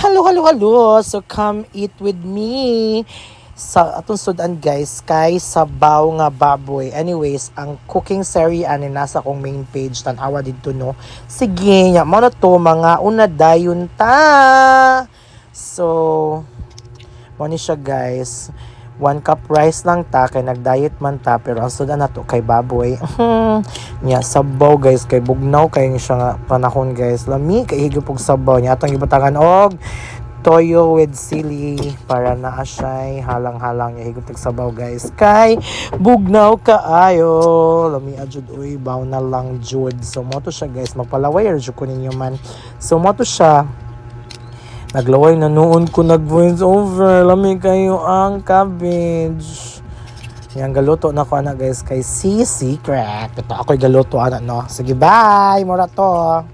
Hello, hello, hello. So come eat with me. Sa atong sudan guys, kay sabaw nga baboy. Anyways, ang cooking series ani nasa kong main page tan-awa didto no. Sige, nya mo na to mga una dayon ta. So, mo ni siya guys. 1 cup rice lang ta kay nag-diet man ta pero ang sudan nato kay baboy. Nya sabaw guys kay bugnaw kay siya nga panahon guys. Lami kay higop og sabaw nya atong gibutangan og toyo with sili para naa siya halang-halang niya higop og sabaw guys. Kay bugnaw kaayo. Lami ajud uy baw na lang jud. So mo to siya guys magpalaway ra jud ko ninyo man. So mo to siya naglaway na noon ko nag-voice over. Lami kayo ang cabbage. Yan, galuto na ko ana guys kay C Secret. Ito ako'y galuto ana no. Sige, bye! Mura to.